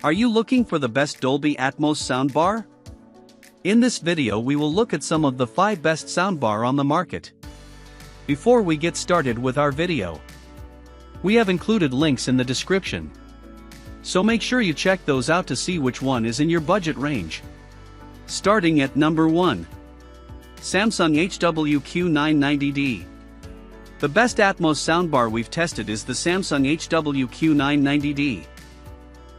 Are you looking for the best Dolby Atmos soundbar? In this video we will look at some of the 5 best soundbar on the market. Before we get started with our video, we have included links in the description, so make sure you check those out to see which one is in your budget range. Starting at number 1. Samsung HWQ990D. The best Atmos soundbar we've tested is the Samsung HWQ990D.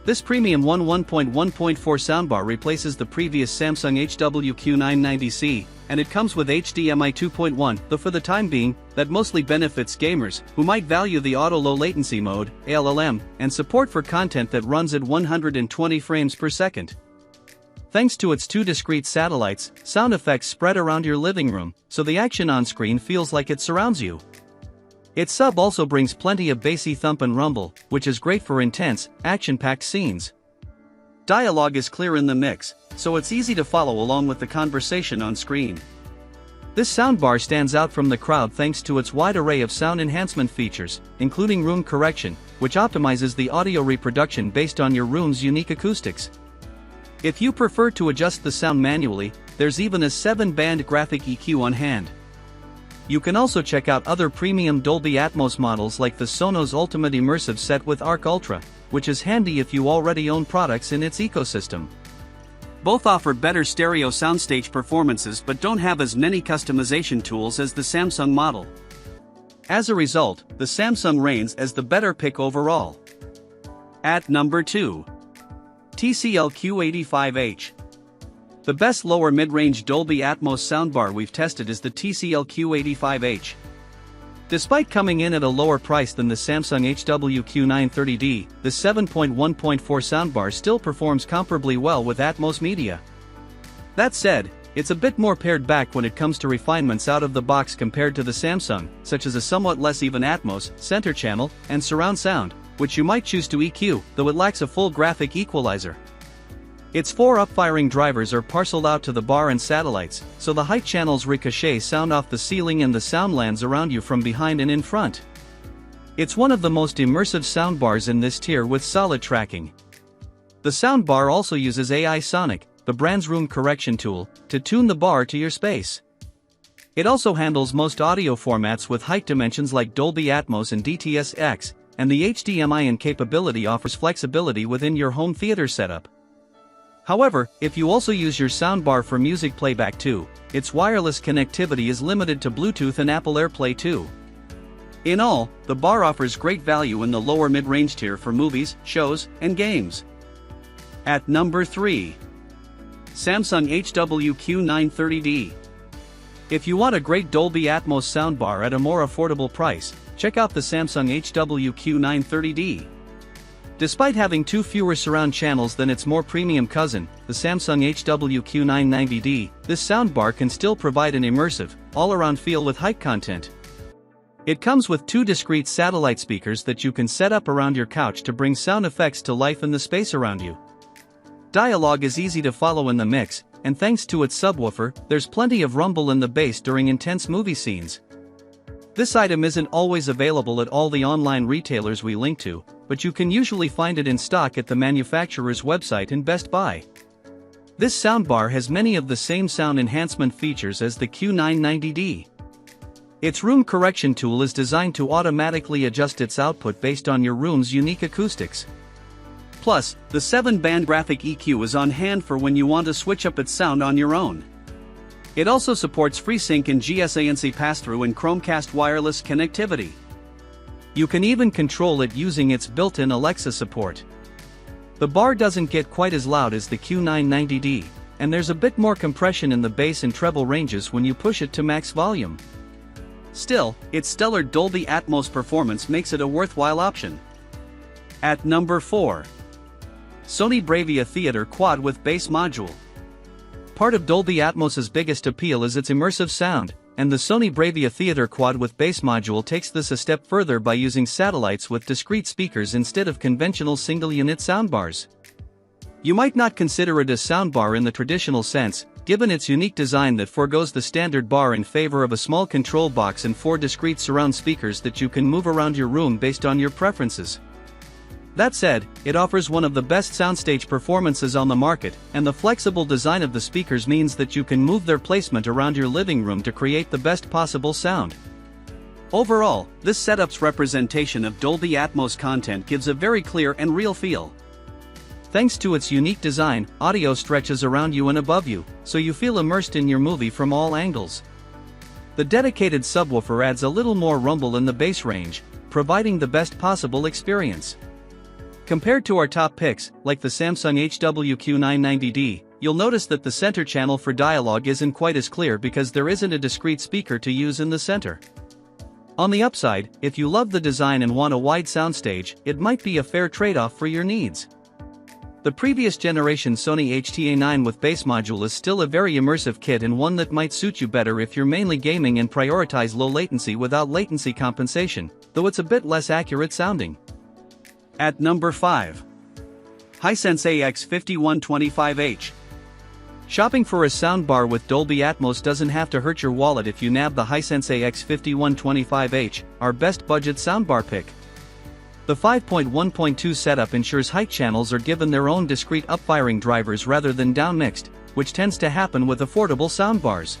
This premium 1.1.4 soundbar replaces the previous Samsung HWQ990C, and it comes with HDMI 2.1, though for the time being, that mostly benefits gamers, who might value the auto low latency mode, ALLM, and support for content that runs at 120 frames per second. Thanks to its 2 discrete satellites, sound effects spread around your living room, so the action on screen feels like it surrounds you. Its sub also brings plenty of bassy thump and rumble, which is great for intense, action-packed scenes. Dialogue is clear in the mix, so it's easy to follow along with the conversation on screen. This soundbar stands out from the crowd thanks to its wide array of sound enhancement features, including room correction, which optimizes the audio reproduction based on your room's unique acoustics. If you prefer to adjust the sound manually, there's even a 7-band graphic EQ on hand. You can also check out other premium Dolby Atmos models like the Sonos Ultimate Immersive set with Arc Ultra, which is handy if you already own products in its ecosystem. Both offer better stereo soundstage performances but don't have as many customization tools as the Samsung model. As a result, the Samsung reigns as the better pick overall. At number 2. TCL Q85H. The best lower mid-range Dolby Atmos soundbar we've tested is the TCL Q85H. Despite coming in at a lower price than the Samsung HWQ930D, the 7.1.4 soundbar still performs comparably well with Atmos media. That said, it's a bit more pared back when it comes to refinements out of the box compared to the Samsung, such as a somewhat less even Atmos, center channel, and surround sound, which you might choose to EQ, though it lacks a full graphic equalizer. Its 4 up-firing drivers are parceled out to the bar and satellites, so the height channels ricochet sound off the ceiling and the sound lands around you from behind and in front. It's one of the most immersive soundbars in this tier with solid tracking. The soundbar also uses AI Sonic, the brand's room correction tool, to tune the bar to your space. It also handles most audio formats with height dimensions like Dolby Atmos and DTS-X, and the HDMI in capability offers flexibility within your home theater setup. However, if you also use your soundbar for music playback too, its wireless connectivity is limited to Bluetooth and Apple AirPlay too. In all, the bar offers great value in the lower mid-range tier for movies, shows, and games. At number 3. Samsung HWQ930D. If you want a great Dolby Atmos soundbar at a more affordable price, check out the Samsung HWQ930D. Despite having 2 fewer surround channels than its more premium cousin, the Samsung HWQ990D, this soundbar can still provide an immersive, all-around feel with height content. It comes with 2 discrete satellite speakers that you can set up around your couch to bring sound effects to life in the space around you. Dialogue is easy to follow in the mix, and thanks to its subwoofer, there's plenty of rumble in the bass during intense movie scenes. This item isn't always available at all the online retailers we link to, but you can usually find it in stock at the manufacturer's website and Best Buy. This soundbar has many of the same sound enhancement features as the Q990D. Its room correction tool is designed to automatically adjust its output based on your room's unique acoustics. Plus, the 7-band graphic EQ is on hand for when you want to switch up its sound on your own. It also supports FreeSync and GSANC pass-through and Chromecast wireless connectivity. You can even control it using its built-in Alexa support. The bar doesn't get quite as loud as the Q990D, and there's a bit more compression in the bass and treble ranges when you push it to max volume. Still, its stellar Dolby Atmos performance makes it a worthwhile option. At number 4. Sony Bravia Theater Quad with Bass Module. Part of Dolby Atmos's biggest appeal is its immersive sound, and the Sony Bravia Theater Quad with Bass Module takes this a step further by using satellites with discrete speakers instead of conventional single-unit soundbars. You might not consider it a soundbar in the traditional sense, given its unique design that forgoes the standard bar in favor of a small control box and 4 discrete surround speakers that you can move around your room based on your preferences. That said, it offers one of the best soundstage performances on the market, and the flexible design of the speakers means that you can move their placement around your living room to create the best possible sound. Overall, this setup's representation of Dolby Atmos content gives a very clear and real feel. Thanks to its unique design, audio stretches around you and above you, so you feel immersed in your movie from all angles. The dedicated subwoofer adds a little more rumble in the bass range, providing the best possible experience. Compared to our top picks, like the Samsung HWQ990D, you'll notice that the center channel for dialogue isn't quite as clear because there isn't a discrete speaker to use in the center. On the upside, if you love the design and want a wide soundstage, it might be a fair trade-off for your needs. The previous generation Sony HTA9 with bass module is still a very immersive kit and one that might suit you better if you're mainly gaming and prioritize low latency without latency compensation, though it's a bit less accurate sounding. At number 5. Hisense AX5125H. Shopping for a soundbar with Dolby Atmos doesn't have to hurt your wallet if you nab the Hisense AX5125H, our best budget soundbar pick. The 5.1.2 setup ensures height channels are given their own discrete upfiring drivers rather than downmixed, which tends to happen with affordable soundbars.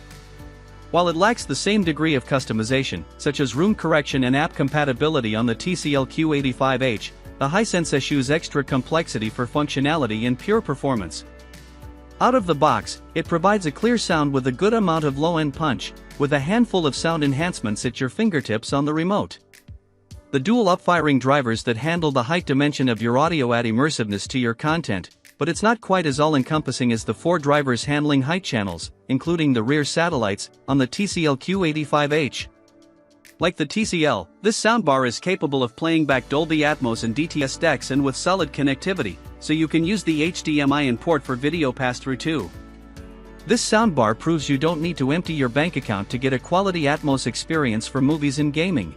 While it lacks the same degree of customization, such as room correction and app compatibility on the TCL Q85H, the Hisense eschews extra complexity for functionality and pure performance. Out of the box, it provides a clear sound with a good amount of low-end punch, with a handful of sound enhancements at your fingertips on the remote. The dual upfiring drivers that handle the height dimension of your audio add immersiveness to your content, but it's not quite as all-encompassing as the 4 drivers handling height channels, including the rear satellites, on the TCL Q85H. Like the TCL, this soundbar is capable of playing back Dolby Atmos and DTS decks and with solid connectivity, so you can use the HDMI in port for video pass-through too. This soundbar proves you don't need to empty your bank account to get a quality Atmos experience for movies and gaming.